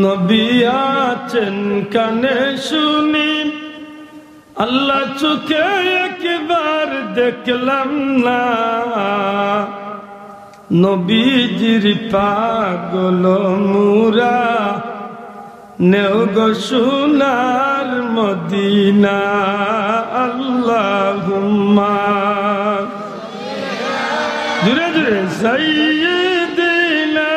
নবী আছেন কানে শুনি, আল্লাহ চোখে একবার দেখলাম না। নবীজির পাগল মুরা, নেও গো সোনার মদিনা। আল্লাহুম্মা জুড়ে জুড়ে সাইয়্যিদিনা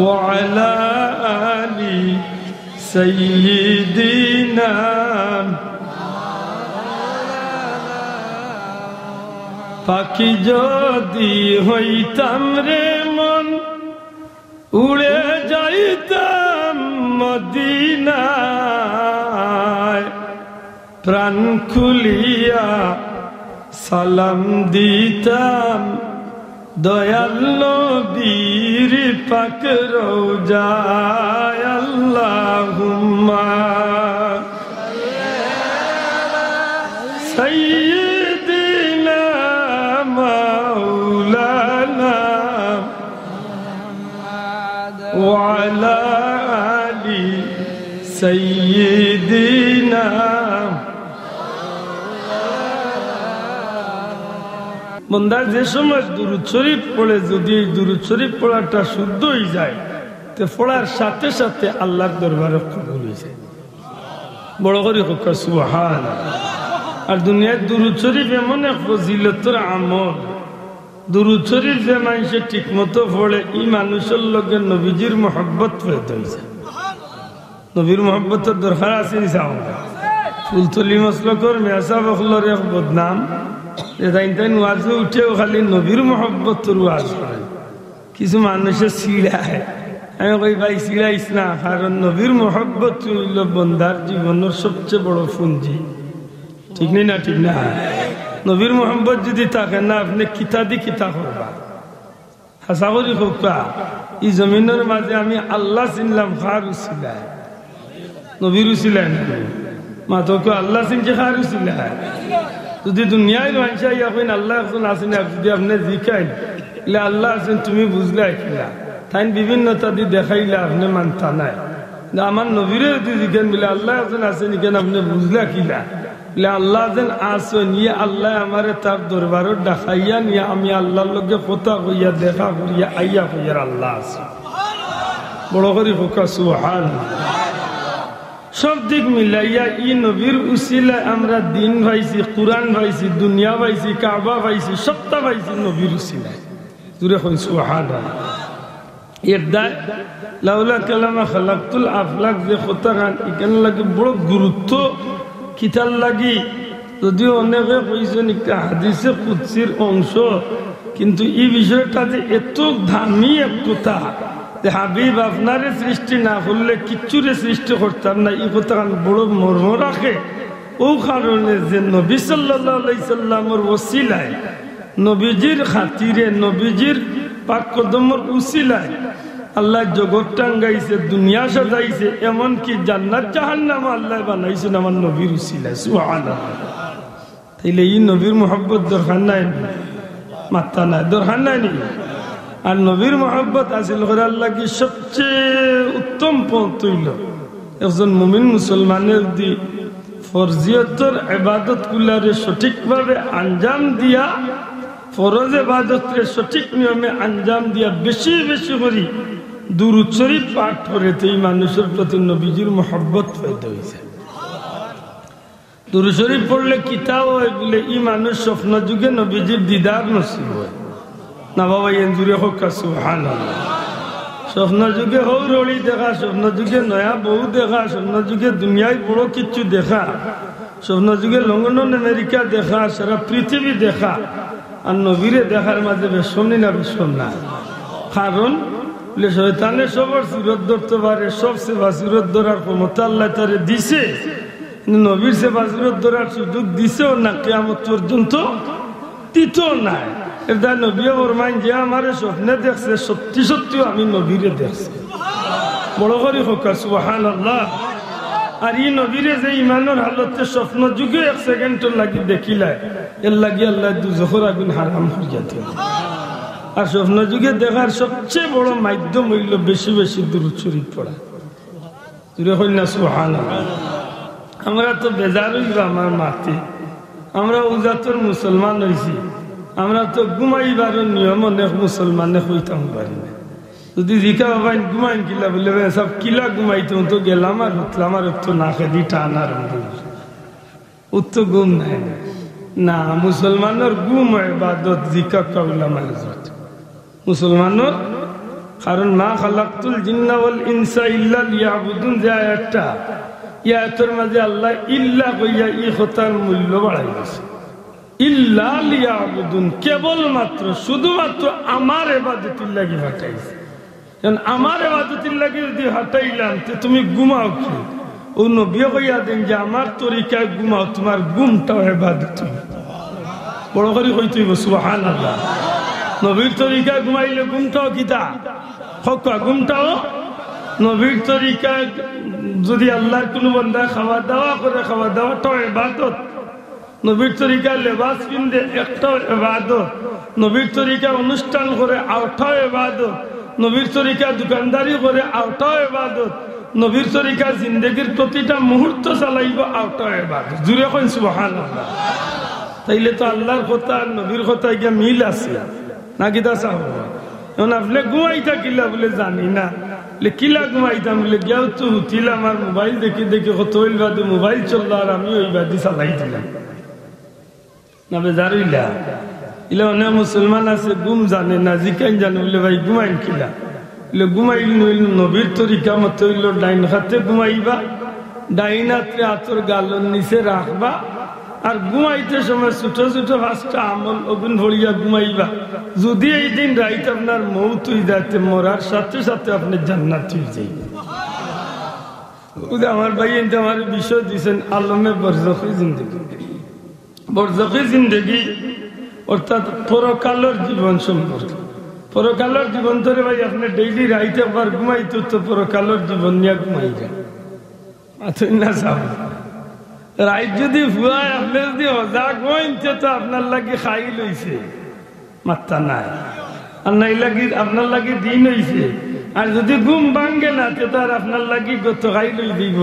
ওয়া আলা আলি সাইয়্যিদিনা। পাখি যদি হইতাম রে মন, উড়ে যাইতাম মদিনায়। প্রাণ খুলিয়া সালাম দিতাম দয়াল নবীর পাক রওজায়। আল্লাহুম্মা সাইয়্যিদিনা মাওলানা ওয়া আলা আলি সাইয়্যিদিনা। বন্দার যে সময় দুরূদ শরীফ পড়ে, যদি এই দুরূদ শরীফ পড়াটা শুদ্ধ হয়ে যায়, তো পড়ার সাথে সাথে আল্লাহর দরবারে কবুল হয়ে যায়। বড় করে হোক সুবহানাল্লাহ। আর দুনিয়ার দুরূদ শরীফ এমন এক ফজিলতের আমল, দুরূদ শরীফ যে মানুষে ঠিক মতো পড়ে, এই মানুষের লগে নবীজির মহব্বত পেতে হয়েছে। নবীর মহব্বতের দরকার আছে নি? চাও ফুলতলি মসলকর মেসা বখলর এক বদনাম, ওয়াজে উঠেও খালি নবীর মহব্বতের ওয়াজ করে। কিছু মানুষের চিড়ায়, আমি কই ভাই চিড়াইস না, কারণ নবীর মহব্বত হইল বন্দার জীবনের সবচেয়ে বড় পুঁজি। ঠিক নেই না? ঠিক না? নবীর মোহাম্মদ যদি থাকে না, আপনি কিতা দি কিতা করবা? হাসা করি খোকা, এই জমিনের মাঝে আমি আল্লাহ চিনলাম খার উসিলায়, নবীর উসিলায় না। মাতকে আল্লাহ চিনছে খার উসিলায়। যদি দুনিয়ায় মানুষ এখন আল্লাহ এখন আসেন, যদি আপনি জিখাইন আল্লাহ আছেন, তুমি বুঝলে কিনা? তাই বিভিন্নতা দিয়ে দেখাইলে আপনি মানতা নাই। আমার নবীরে যদি জিখেন বলে আল্লাহ এখন আসেন, কেন আপনি বুঝলে কিনা? আল্লাহ যেন আসেন, ইয়ে আল্লাহ আমার তার দরবারও ডাকাইয়া নিয়ে আমি আল্লাহর লগে কথা কইয়া দেখা করিয়া আইয়া কইয়ার আল্লাহ আছে। বড় করি ফোকা সুবহানাল্লাহ। সব দিক মিলাইয়া ই নবীর উসিলায় আমরা দিন পাইছি, কুরআন পাইছি, দুনিয়া পাইছি, কাবা পাইছি, সবটা পাইছি নবীর উসিলায়। জুড়ে কই সুবহানাল্লাহ। এর দায় লাউলা কালামা খালাকতুল আফলাক যে কথা গান, এখানে লাগে বড় গুরুত্ব কিতার লাগি। যদিও অনেকে কইছেন একটা হাদিসে কুদসির অংশ, কিন্তু এই বিষয়টা যে এত দামি এক কথা, যে হাবিব আপনারে সৃষ্টি না করলে কিচ্ছুরে সৃষ্টি করতাম না, এই কথা বড় মর্ম রাখে। ও কারণে যে নবী সাল্লাল্লাহু আলাইহি সাল্লামের ওসিলায়, নবীজির খাতিরে, নবীজির পাক কদমের উসিলায় আল্লাহ জগৎ টাঙ্গাইছে, দুনিয়া সাজাইছে, এমনকি জান্নাত জাহান্নাম আল্লাহ বানাইছেন আমার নবীর উসিলায়। সুবহানাল্লাহ। তাইলে এই নবীর মহব্বত দরকার নাই? মাত্তা নাই, দরকার নাই নি? আর নবীর মহব্বত হাসিল করার লাগি সবচেয়ে উত্তম পথ হইল একজন মুমিন মুসলমানের দি ফরজিয়তের ইবাদত গুলারে সঠিকভাবে আঞ্জাম দিয়া, ফরজ ইবাদতরে সঠিক নিয়মে আঞ্জাম দিয়া বেশি বেশি করি দুরূদ শরীফ পাঠ করে, এই মানুষের প্রতি নবীজির মহব্বত পেতে হয়েছে। দুরূদ শরীফ পড়লে কিতাব হয় বলে এই মানুষ স্বপ্ন যুগে নবীজির দিদার নসিব হয় না। বাবা এনজুরে হোক সুবহানাল্লাহ। স্বপ্ন যুগে হৌরড়ি দেখা, স্বপ্ন যুগে নয়া বউ দেখা, স্বপ্ন যুগে দুনিয়ায় বড় কিছু দেখা, স্বপ্ন যুগে লন্ডন আমেরিকা দেখা, সারা পৃথিবী দেখা। আর নবীরে দেখার মাঝে বেশমনি না বেশম না? কারণ শয়তানে সবার সুরত ধরতে পারে, সব সেবা সুরত ধরার ক্ষমতা আল্লাহ তারে দিছে, নবীর সেবা সুরত ধরার সুযোগ দিছেও না, কিয়ামত পর্যন্ত দিতেও নাই। এটা নবী ফরমান যে আমার স্বপ্নে দেখছে, সত্যি সত্যিও আমি নবীরে দেখছি। বড় করে হোক সুবহানাল্লাহ। আর এই নবীরে যে ইমানের হালতে স্বপ্ন যুগে এক সেকেন্ড লাগি দেখিলায়, এর লাগি আল্লাহ দুজখের আগুন হারাম হয়ে যেত। আর স্বপ্ন যুগে দেখার সবচেয়ে বড় মাধ্যম হইল বেশি বেশি দুরূদ শরীফ পড়া। সুবহানাল্লাহ। আমরা তো বেজার হইব আমার মাটি, আমরা উজাতর মুসলমান হয়েছি, আমরা তো ঘুমাইবার নিয়ম অনেক মুসলমানে হইতাম পারি না। যদি জিকা বাবাই ঘুমাইন কিলা বলে সব কিলা ঘুমাইতাম তো গেলাম আর উঠলাম আর তো না খেদি টানার উত্ত ঘুম নাই না। মুসলমানের ঘুম ইবাদত জিকা কাউলা মালজত মুসলমানের, কারণ মা খালাকতুল জিন্না ওয়াল ইনসা ইল্লা লিয়াবুদুন, যে আয়াতটা ইয়াতের মাঝে আল্লাহ ইল্লা কইয়া ই কথার মূল্য বাড়াই গেছে। ইল্লা লিয়াবুদুন, কেবলমাত্র শুধুমাত্র আমার ইবাদতের লাগি হাঁটাইছে। আমার ইবাদতের লাগি যদি হাঁটাইলাম তো তুমি ঘুমাও কি? ও নবী কইয়া দেন যে আমার তরিকায় ঘুমাও, তোমার ঘুমটাও ইবাদত। বড় করে কইতে হইব সুবহানাল্লাহ। নবীর তরিকায় ঘুমাইলে ঘুমটাও কিতা হক, ঘুমটাও নবীর তরিকায়। যদি আল্লাহর কোনো বান্দা খাওয়া দাওয়া করে, খাওয়া দাওয়াটাও ইবাদত। নবীর তরিকায় লেবাস পিনদে একটাও ইবাদত। নবীর তরিকায় অনুষ্ঠান করে আওটাও ইবাদত। নবীর তরিকায় দোকানদারি করে আওটাও ইবাদত। নবীর তরিকায় জিন্দেগির প্রতিটা মুহূর্ত চালাইব আওটাও ইবাদত। জুড়ে কইন সুবহানাল্লাহ। তাইলে তো আল্লাহর কথা আর নবীর কথা গিয়া মিল আছে না কিতা চাহ? এখন আপনি ঘুমাইতা কিলা বলে জানি না, কিলা ঘুমাইতাম বলে গিয়াও তো উঠিলাম আর মোবাইল দেখি দেখি কত হইল বাদে মোবাইল চললো আর আমি ওই বাদি চালাই দিলাম না। বেজার হইলা ইলে অনেক মুসলমান আছে ঘুম জানে না, জিকাইন জানে বলে ভাই ঘুমাইন কিলা বলে ঘুমাইল নইল নবীর তরিকা মতো হইল ডাইন হাতে ঘুমাইবা, ডাইন হাতে হাতর গালর নিচে রাখবা, আর ঘুমাইতে সময় ছোট ছোট 5টা আমল অগুন ভরিয়া ঘুমাইবা। যদি এই দিন রাইতে আপনার মৌত হয়ে যাইতে, মরার সাথে সাথে আপনি জান্নাত হয়ে যাইবে। আমার ভাই আমার বিষয় দিয়েছেন আলমে বরজখী জিন্দগি। বরজখী জিন্দগি অর্থাৎ পরকালের জীবন সম্পর্কে। পরকালের জীবন ধরে ভাই আপনি ডেইলি রাইতে একবার ঘুমাইতো তো পরকালের জীবন নিয়ে ঘুমাই যায় না সাহ। রাইত যদি ভুয়ায় আপনি যদি হজা ঘুমাইতে তো আপনার লাগে খাই লইছে মাত্রা নাই, আর নাই লাগি আপনার লাগে দিন হইছে। আর যদি ঘুম ভাঙ্গে না তো তার আপনার লাগি গত খাই লই দিব।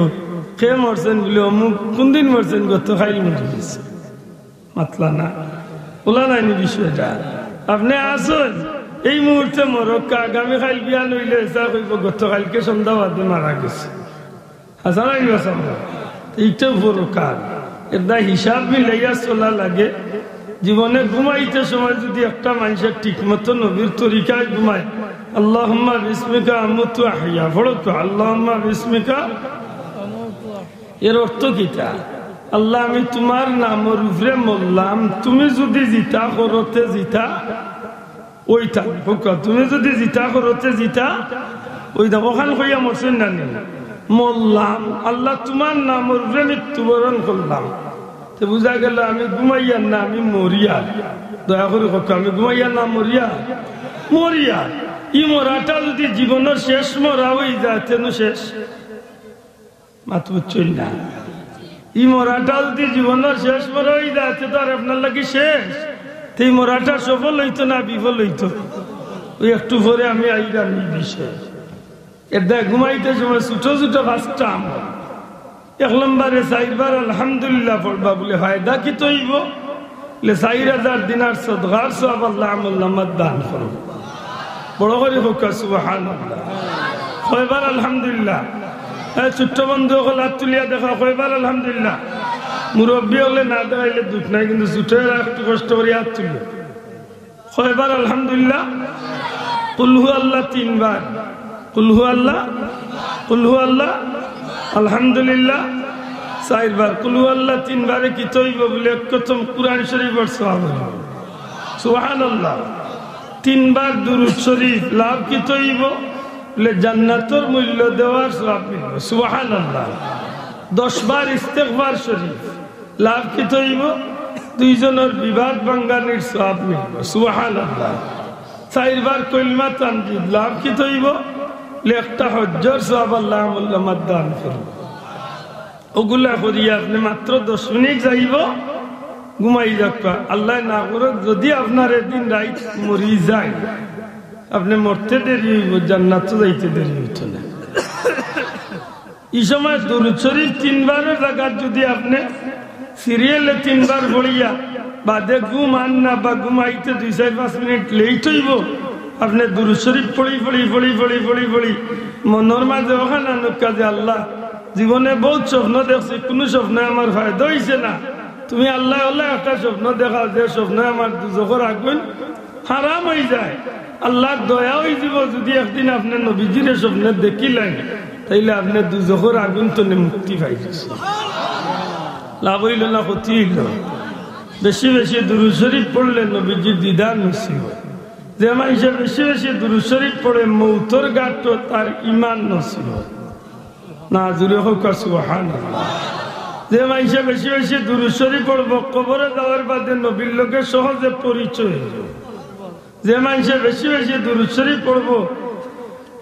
কে মরছেন বলে অমুক কোনদিন মরছেন গত খাইল মরে গেছে মাতলা না ওলা নাইনি বিষয়টা। আপনি আসুন এই মুহূর্তে মরক্কা, আগামী খাইল বিয়া নইলে কইব গত কালকে সন্ধ্যা বাদে মারা গেছে। হাসা লাগবে এইটা বড় কাজ। এটা হিসাব মিলাইয়া চলা লাগে। জীবনে ঘুমাইতে সময় যদি একটা মানুষের ঠিক মতো নবীর তরিকায় ঘুমায়, আল্লাহুম্মা বিসমিকা আমুতু আহইয়া পড়ো তো, আল্লাহুম্মা বিসমিকা। এর অর্থ কিটা? আল্লাহ আমি তোমার নামের উপরে মরলাম, তুমি যদি জিতা করতে জিতা ওইটা, তুমি যদি জিতা করতে জিতা ওইটা। ওখান কইয়া মরছেন না মরলাম, আল্লাহ তোমার নামের উপরে মৃত্যুবরণ করলাম। তো বুঝা গেল আমি ঘুমাইয়ার না আমি মরিয়া। দয়া করে কথা, আমি ঘুমাইয়ার না মরিয়া মরিয়া। ই মরাটা যদি জীবনের শেষ মরা হয়ে যায় তেন শেষ মাত বুঝছই না। ই মরাটা যদি জীবনের শেষ মরা হয়ে যায় তো আর আপনার লাগে শেষ। তো এই মরাটা সফল হইতো না বিফল হইতো? ওই একটু পরে আমি আইলাম এই বিষয়। এটা ঘুমাইতে সময় ছোট ছোট 5টা আমল। 1 নম্বরে 4বার আলহামদুলিল্লাহ পড়বা বলে ফায়দা কি তৈব? 4000 দিনার সদগার সওয়াব আল্লাহ আমল নামাত দান করবে। বড় করে হোক সুবহানাল্লাহ। কয়বার আলহামদুলিল্লাহ? ছোট্ট বন্ধু হল হাত তুলিয়া দেখা কয়বার আলহামদুলিল্লাহ? মুরব্বী হলে না দেখাইলে দুঃখ নাই, কিন্তু ছোট একটু কষ্ট করে হাত তুলিয়া কয়বার আলহামদুলিল্লাহ? কুল হু আল্লাহ 3 বার, কুল হু আল্লাহ, কুল হু আল্লাহ আলহামদুলিল্লাহ 4 বার। কুল হু আল্লাহ 3 বারে কি তৈব বলে প্রথম কুরআন শরীফের সওয়াব সুবহানাল্লাহ। 3 বার দুরূদ শরীফ লাভ কি তৈব বলে জান্নাতের মূল্য দেওয়ার সওয়াব মিলবে সুবহানাল্লাহ। 10 বার ইস্তেগফার শরীফ লাভ কি তৈব 2 জনের বিবাদ ভাঙ্গানির সওয়াব মিলবে সুবহানাল্লাহ। 4 বার কলিমা তানজিদ লাভ কি তৈব একটা হজ্জর সওয়াব আল্লাহ আমল দান করবে। ওগুলা করিয়া আপনি মাত্র 10 মিনিট যাইব, ঘুমাই যাক্কা আল্লাহ না করে যদি আপনার একদিন রাইত মরি যায় আপনি মরতে দেরি হইব জান্নাত যাইতে দেরি হইত না এই সময় দুরূদ শরীফ 3 বারের জায়গায় যদি আপনি সিরিয়ালে 3 বার পড়িয়া বাদে ঘুম আন না বা ঘুমাইতে 2-5 মিনিট লেট হইব আপনি দুরূদ শরীফ পড়ি মনের মাঝে ওখানে কাজে আল্লাহ জীবনে বহুত স্বপ্ন দেখছি কোনো স্বপ্ন আমার ফায়দা হয়েছে না তুমি আল্লাহ আল্লাহ একটা স্বপ্ন দেখাও যে স্বপ্ন আমার দুজখর আগুন হারাম হয়ে যায় আল্লাহ দয়া হয়ে যাব যদি একদিন আপনি নবীজির স্বপ্ন দেখিলেন তাইলে আপনি দুজখর আগুন তো মুক্তি পাইছেন লাভ হইল না ক্ষতি হইল বেশি বেশি দুরূদ শরীফ পড়লে নবীজির দিদার নসিব যে মানুষ বেশি বেশি দুরূদ শরীফ পড়ে মৌতর গাঁট তার ঈমান নসিব না জুড়ে হোক সুবহানাল্লাহ যে মানুষ বেশি বেশি দুরূদ শরীফ পড়ব কবরে যাওয়ার বাদে নবীর লোকের সহজে পরিচয় হইল যে মানুষ বেশি বেশি দুরূদ শরীফ পড়ব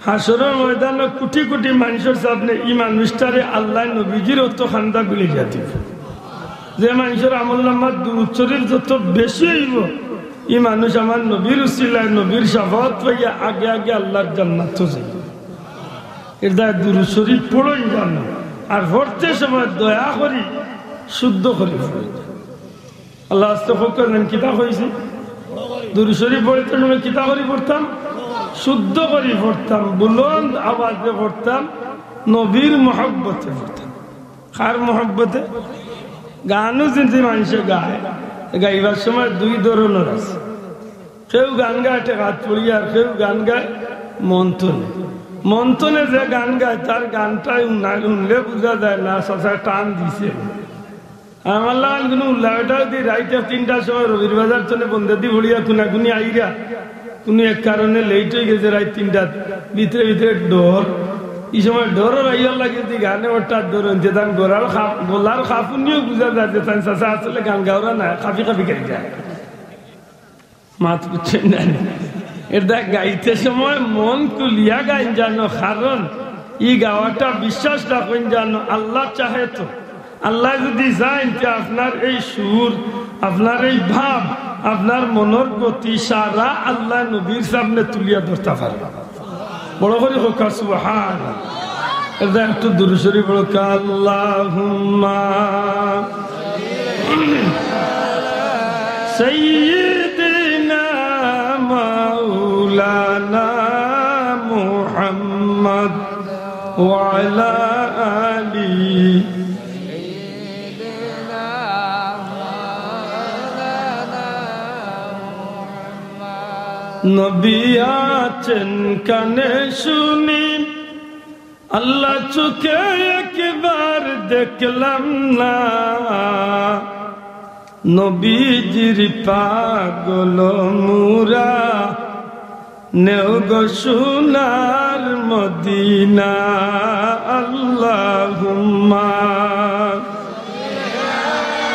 হাসরের ময়দানে কোটি কোটি মানুষের সামনে এই মানুষটারে আল্লাহ নবীজির অত খান্দা গুলি যাতে যে মানুষের আমল নামার দুরূদ শরীফ যত বেশি হইব এই মানুষ আমার নবীর উসিলায় নবীর শাফাআত পাইয়া আগে আগে আল্লাহর জান্নাতে যাইব এটা দুরূদ শরীফ পড়ই জানো আর পড়তে সময় দয়া করি শুদ্ধ করি আল্লাহ আস্তাগফিরুল্লাহ কিতাব হয়েছে দুরূদ শরীফ পড়তে সময় কিতাব করি পড়তাম শুদ্ধ করি পড়তাম বুলন্দ আওয়াজে পড়তাম নবীর মহব্বতে পড়তাম কার মহব্বতে গানও যদি মানুষে গায় গাইবার সময় 2 ধরনের আছে কেউ গান গায় হাত পড়িয়া আর কেউ গান গায় মন্থনে যে গান গায় তার গানটাই উনলে বোঝা যায় না সচা টান দিছে আমার লাগান কোনো উল্লাহটাও দিই রাইতে 3টার সময় রবির বাজার চলে বন্ধে দি ভরিয়া কুনাকুনি আইরা কোনো এক কারণে লেট হয়ে গেছে রাত 3টার ভিতরে ডর এই সময় ডরও রাইয়ার লাগে যে গানে ওটার ডর হচ্ছে তার গোলার খাফুনিও বুঝা যায় যে তার চাষা আসলে গান গাওয়া না কাফি গাই যায় মাত বুঝছেন না এটা গাইতে সময় মন কুলিয়া গাইন জানো কারণ এই গাওয়াটা বিশ্বাস রাখেন জানো আল্লাহ চাহে তো আল্লাহ যদি চান আপনার এই সুর আপনার এই ভাব আপনার মনের গতি সারা আল্লাহ নবীর সামনে তুলিয়া ধরতে পারবে বড় করে হোক সুবহানাল্লাহ এটা একটু দুরূদ শরীফ বলো আল্লাহুম্মা সাইয়্যিদিনা মাওলানা মুহাম্মদ ওয়া আলা আলিহি নবী আছেন কানে শুনি আল্লাহ চোখে একবার দেখলাম না নবীজির পাগল মুরা নেও গো সোনার মদিনা আল্লাহুম্মা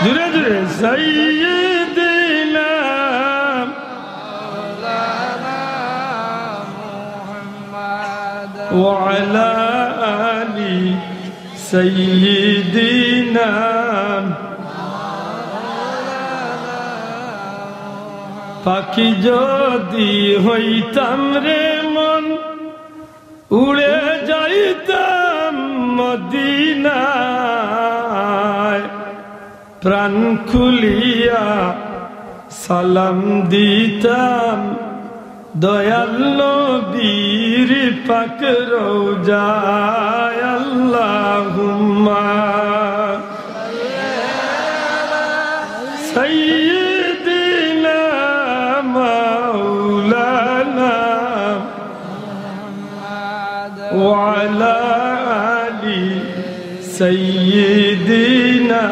জুরে জুরে সাইয়্যিদিনা وعلى آل سيدنا পাখি যদি হইতাম রে মন উড়ে যাইতাম মদিনায় প্রাণ খুলিয়া সালাম দিতাম দয়াল নবীর পাক রওজায় আল্লাহুম্মা সাইয়্যিদিনা মাওলানা ওয়া আলা আলি সাইয়্যিদিনা